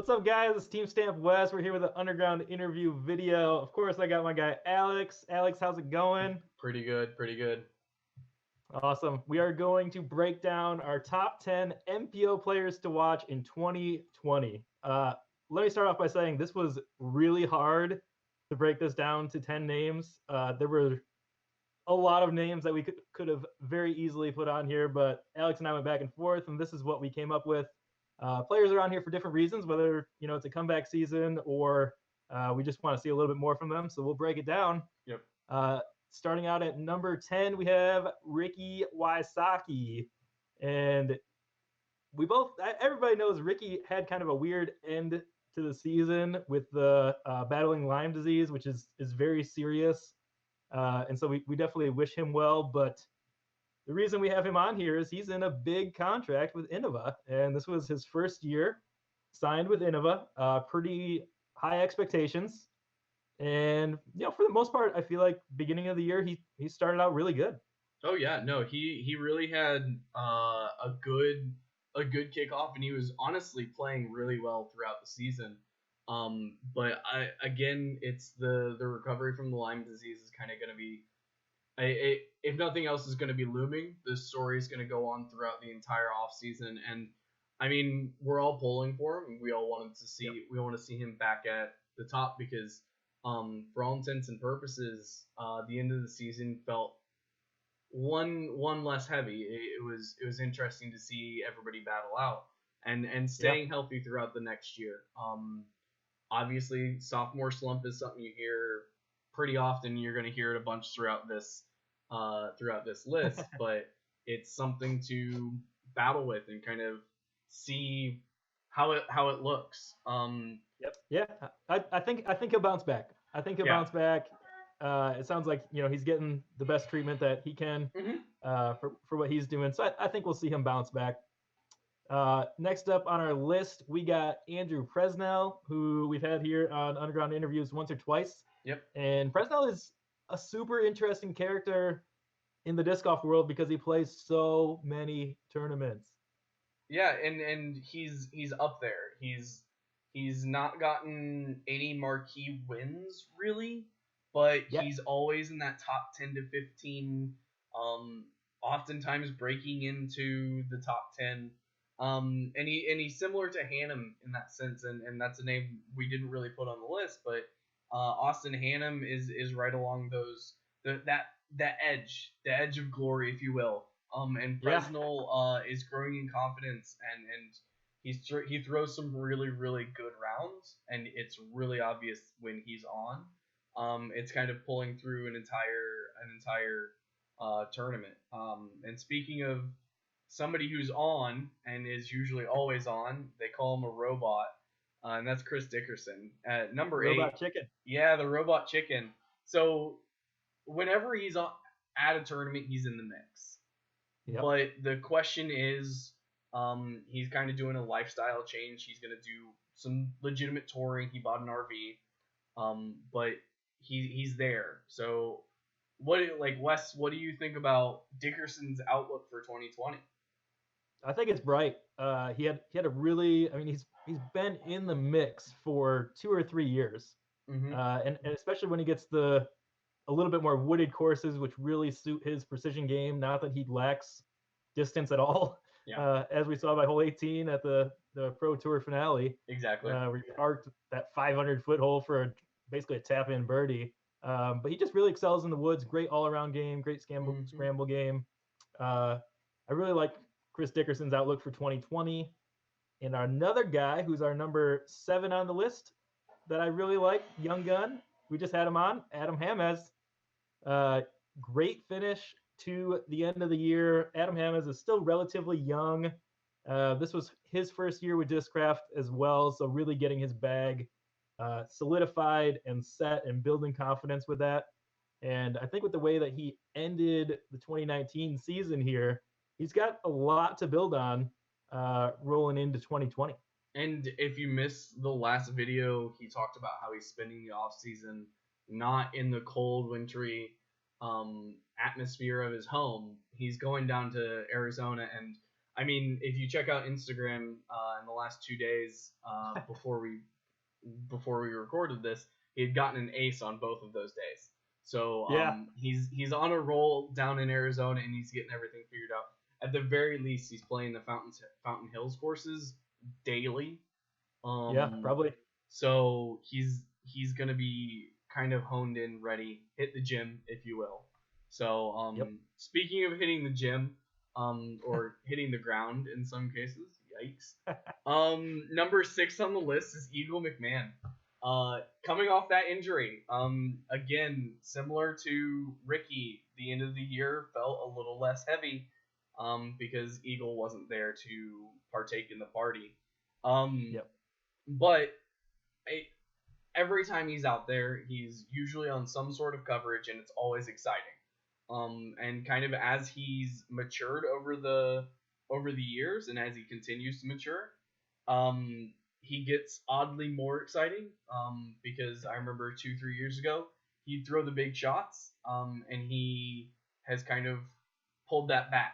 What's up, guys? It's Team Stamp West. We're here with an underground interview video. Of course, I got my guy Alex. Alex, how's it going? Pretty good, pretty good. Awesome. We are going to break down our top 10 MPO players to watch in 2020. Let me start off by saying this was really hard to break this down to 10 names. There were a lot of names that we could have very easily put on here, but Alex and I went back and forth, and this is what we came up with. Players are on here for different reasons, whether it's a comeback season or we just want to see a little bit more from them. So we'll break it down. Yep. Starting out at number 10, we have Ricky Wysocki, and everybody knows Ricky had kind of a weird end to the season with the battling Lyme disease, which is very serious. And so we definitely wish him well, but the reason we have him on here is he's in a big contract with Innova, and this was his first year signed with Innova. Pretty high expectations, and for the most part, I feel like beginning of the year he started out really good. Oh yeah, no, he really had a good kickoff, and he was honestly playing really well throughout the season. But it's the recovery from the Lyme disease is kind of going to be, if nothing else, is going to be looming. This story is going to go on throughout the entire off season, and I mean, we're all pulling for him. We all wanted to see, we want to see him back at the top because, for all intents and purposes, the end of the season felt one less heavy. It was interesting to see everybody battle out and staying healthy throughout the next year. Obviously, sophomore slump is something you hear pretty often. You're going to hear it a bunch throughout this list, but it's something to battle with and kind of see how it looks. Yeah, I think he'll bounce back. I think he'll bounce back. It sounds like he's getting the best treatment that he can for what he's doing. So I think we'll see him bounce back. Next up on our list, we got Andrew Presnell, who we've had here on Underground Interviews once or twice. Yep. And Presnell is a super interesting character in the disc golf world because he plays so many tournaments. Yeah, and he's up there. He's not gotten any marquee wins really, but he's always in that top 10 to 15, oftentimes breaking into the top 10. And he's similar to Hannum in that sense, and that's a name we didn't really put on the list, but Austin Hannum is right along those that edge of glory, if you will. And Presnell is growing in confidence, and he throws some really, really good rounds, and it's really obvious when he's on. It's kind of pulling through an entire tournament. And speaking of somebody who's on and is usually always on, they call him a robot, and that's Chris Dickerson at number 8. Robot Chicken. Yeah, the Robot Chicken. So whenever he's at a tournament, he's in the mix. Yep. But the question is, he's kind of doing a lifestyle change. He's going to do some legitimate touring. He bought an RV, but he's there. So Wes, what do you think about Dickerson's outlook for 2020? I think it's bright. He had a really, I mean, he's been in the mix for 2 or 3 years, and especially when he gets a little bit more wooded courses, which really suit his precision game. Not that he lacks distance at all, as we saw by hole 18 at the Pro Tour finale. Exactly. Where he arced that 500-foot hole for basically a tap-in birdie. But he just really excels in the woods. Great all-around game, great scramble game. I really like Chris Dickerson's outlook for 2020. And another guy who's our number 7 on the list that I really like, young gun. We just had him on, Adam Hamez. Great finish to the end of the year. Adam Hamez is still relatively young. This was his first year with Discraft as well, so really getting his bag solidified and set and building confidence with that. And I think with the way that he ended the 2019 season here, he's got a lot to build on rolling into 2020. And if you missed the last video, he talked about how he's spending the off season not in the cold, wintry atmosphere of his home. He's going down to Arizona, and I mean, if you check out Instagram in the last 2 days before we recorded this, he had gotten an ace on both of those days. So Yeah. he's on a roll down in Arizona, and he's getting everything figured out. At the very least, he's playing the Fountain Hills courses daily. Yeah, probably. So he's gonna be kind of honed in, ready, hit the gym, if you will. So speaking of hitting the gym, or hitting the ground in some cases, yikes. Number 6 on the list is Eagle McMahon. Coming off that injury, again, similar to Ricky, the end of the year felt a little less heavy, because Eagle wasn't there to partake in the party. But every time he's out there, he's usually on some sort of coverage, and it's always exciting. And kind of as he's matured over the years, and as he continues to mature, he gets oddly more exciting. Because I remember 2-3 years ago, he'd throw the big shots, and he has kind of pulled that back.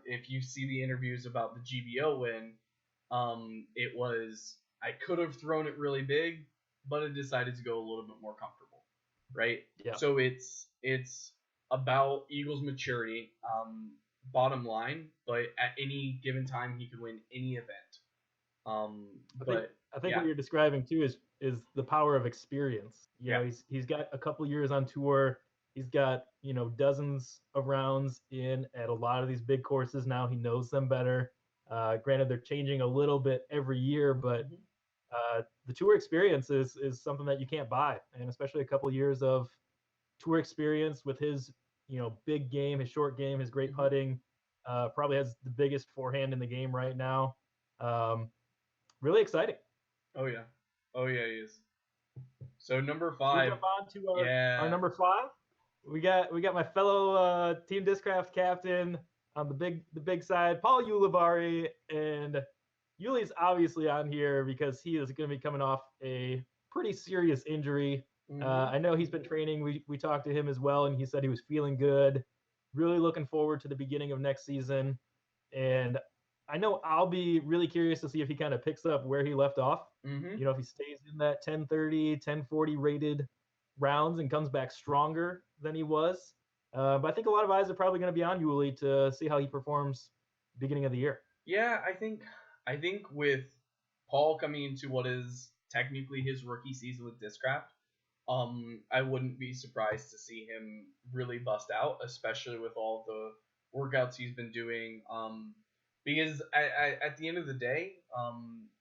If you see the interviews about the GBO win, it was, I could have thrown it really big, but I decided to go a little bit more comfortable, right? Yeah. So it's about Eagles' maturity, bottom line, but at any given time, he could win any event. I think what you're describing too is the power of experience. You know, he's got a couple years on tour. He's got, dozens of rounds in at a lot of these big courses now. He knows them better. Granted, they're changing a little bit every year, but the tour experience is something that you can't buy, and especially a couple years of tour experience with his, big game, his short game, his great putting. Probably has the biggest forehand in the game right now. Really exciting. Oh yeah, he is. So number 5. Should we jump on to our number 5? We got my fellow Team Discraft captain on the big side, Paul Ulibarri, and Yuli's obviously on here because he is going to be coming off a pretty serious injury. I know he's been training. We talked to him as well, and he said he was feeling good. Really looking forward to the beginning of next season. And I know I'll be really curious to see if he kind of picks up where he left off. If he stays in that 1030, 1040 rated rounds and comes back stronger than he was. But I think a lot of eyes are probably going to be on Yuli to see how he performs beginning of the year. Yeah, I think with Paul coming into what is technically his rookie season with Discraft, I wouldn't be surprised to see him really bust out, especially with all the workouts he's been doing. Because at the end of the day,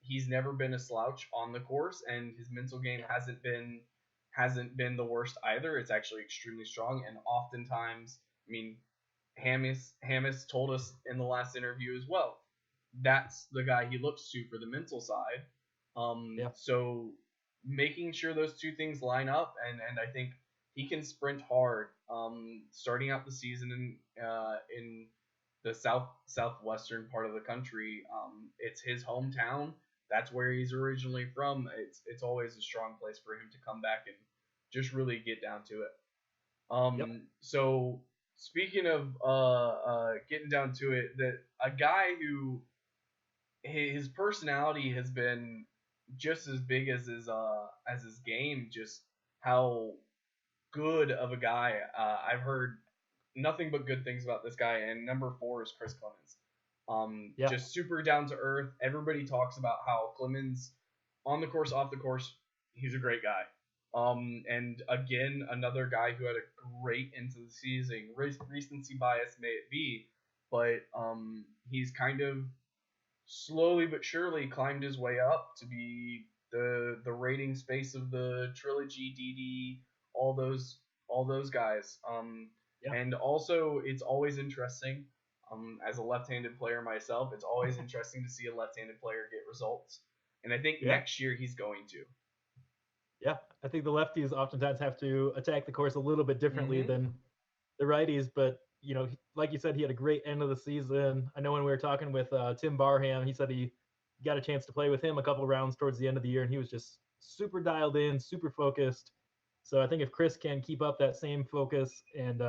he's never been a slouch on the course, and his mental game hasn't been the worst either. It's actually extremely strong, and oftentimes, I mean, Hammis told us in the last interview as well, that's the guy he looks to for the mental side. So making sure those two things line up, and I think he can sprint hard. Starting out the season in the southwestern part of the country, it's his hometown. That's where he's originally from. It's always a strong place for him to come back and just really get down to it. So speaking of getting down to it, that a guy who his personality has been just as big as his game, just how good of a guy. I've heard nothing but good things about this guy, and number 4 is Chris Clemons. Just super down to earth. Everybody talks about how Clemons, on the course, off the course, he's a great guy. And again, another guy who had a great end to the season. Recency bias may it be, but he's kind of slowly but surely climbed his way up to be the rating space of the Trilogy, DD, all those guys. And also, it's always interesting, as a left-handed player myself, it's always interesting to see a left-handed player get results. And I think next year he's going to. Yeah, I think the lefties oftentimes have to attack the course a little bit differently than the righties. But, like you said, he had a great end of the season. I know when we were talking with Tim Barham, he said he got a chance to play with him a couple rounds towards the end of the year, and he was just super dialed in, super focused. So I think if Chris can keep up that same focus and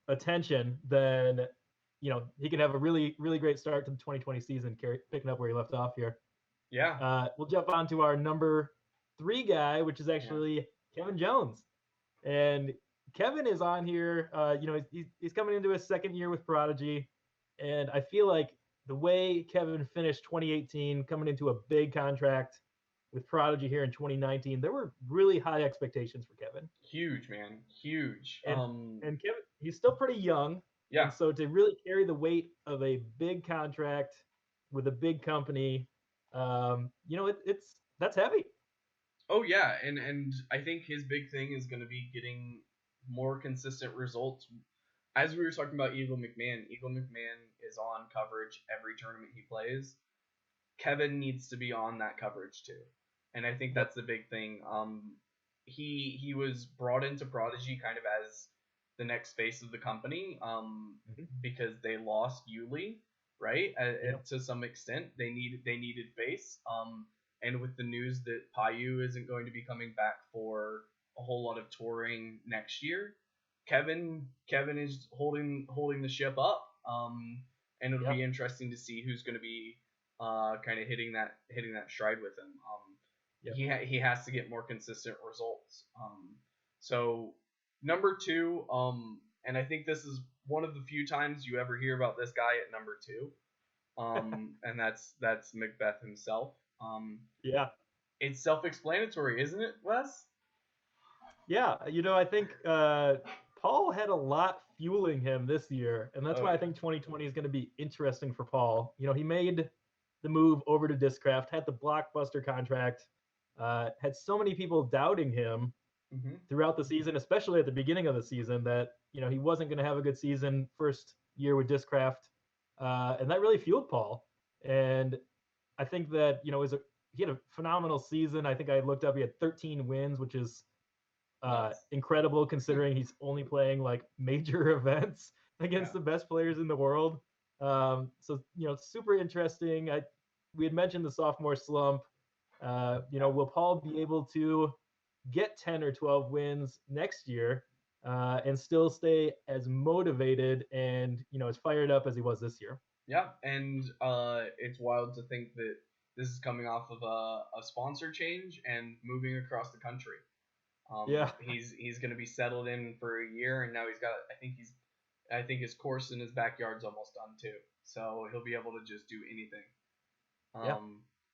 attention, then he can have a really, really great start to the 2020 season, picking up where he left off here. Yeah. We'll jump on to our number 3 guy, which is Yeah. actually Kevin Jones. And Kevin is on here. He's coming into his second year with Prodigy. And I feel like the way Kevin finished 2018, coming into a big contract with Prodigy here in 2019, there were really high expectations for Kevin. Huge, man. Huge. And Kevin, he's still pretty young. Yeah. And so to really carry the weight of a big contract with a big company, that's heavy. Oh yeah, and I think his big thing is going to be getting more consistent results. As we were talking about Eagle McMahon is on coverage every tournament he plays. Kevin needs to be on that coverage too, and I think that's the big thing. He was brought into Prodigy kind of as the next face of the company, because they lost Yuli, right? To some extent, they needed face. And with the news that Payu isn't going to be coming back for a whole lot of touring next year, Kevin is holding the ship up. And it'll be interesting to see who's going to be kind of hitting that stride with him. He has to get more consistent results. So number 2, and I think this is one of the few times you ever hear about this guy at number 2, and that's Macbeth himself. It's self-explanatory, isn't it, Wes? Yeah, I think Paul had a lot fueling him this year, and that's why I think 2020 is going to be interesting for Paul. He made the move over to Discraft, had the blockbuster contract, had so many people doubting him throughout the season, especially at the beginning of the season, that he wasn't going to have a good season first year with Discraft, and that really fueled Paul. And I think that he had a phenomenal season. I think I looked up, he had 13 wins, which is incredible considering he's only playing like major events against the best players in the world. So super interesting. We had mentioned the sophomore slump. Will Paul be able to get 10 or 12 wins next year and still stay as motivated and as fired up as he was this year? Yeah, and it's wild to think that this is coming off of a sponsor change and moving across the country. He's going to be settled in for a year, and now he's got. I think his course in his backyard's almost done too, so he'll be able to just do anything.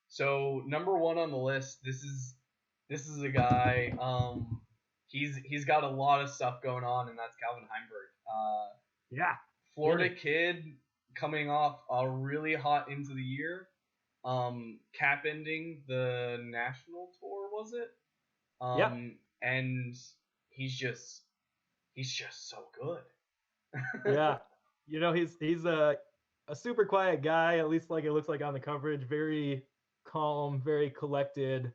So number 1 on the list, this is a guy. He's got a lot of stuff going on, and that's Calvin Heinberg. Florida kid coming off a really hot end of the year. Cap ending the national tour, was it? And he's just so good. He's a super quiet guy, at least like it looks like on the coverage. Very calm, very collected.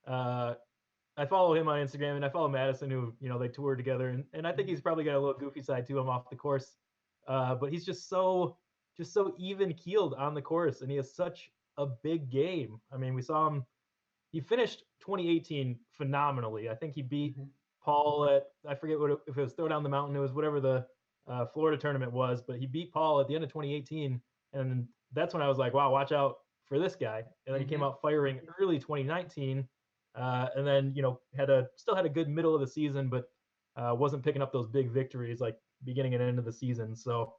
I follow him on Instagram, and I follow Madison, who they toured together, and I think he's probably got a little goofy side to him off the course. But he's just so even keeled on the course, and he has such a big game. I mean, we saw him. He finished 2018 phenomenally. I think he beat Paul at, I forget if it was Throw Down the Mountain. It was whatever the Florida tournament was, but he beat Paul at the end of 2018, and that's when I was like, wow, watch out for this guy. And then he came out firing early 2019, and then still had a good middle of the season, but wasn't picking up those big victories like beginning and end of the season. So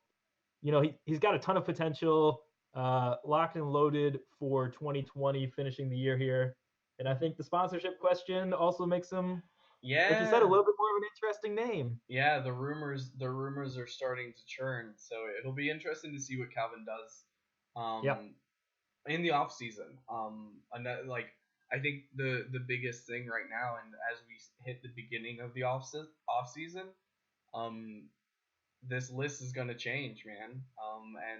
he's got a ton of potential, locked and loaded for 2020, finishing the year here. And I think the sponsorship question also makes him, like you said, a little bit more of an interesting name. Yeah, the rumors are starting to churn, so it'll be interesting to see what Calvin does in the off season. I think the biggest thing right now, and as we hit the beginning of the off season, this list is going to change, man.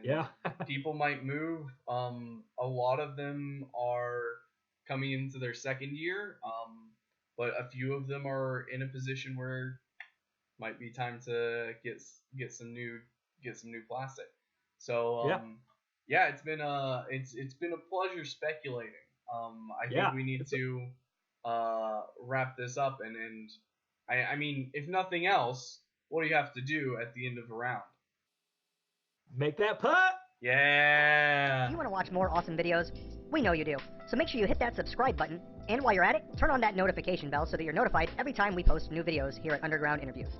And people might move. A lot of them are coming into their second year, but a few of them are in a position where might be time to get some new plastic. So it's been a pleasure speculating. I think we need to wrap this up, and I mean, if nothing else, what do you have to do at the end of a round? Make that putt! Yeah. Do you want to watch more awesome videos? We know you do. So make sure you hit that subscribe button, and while you're at it, turn on that notification bell so that you're notified every time we post new videos here at Underground Interviews.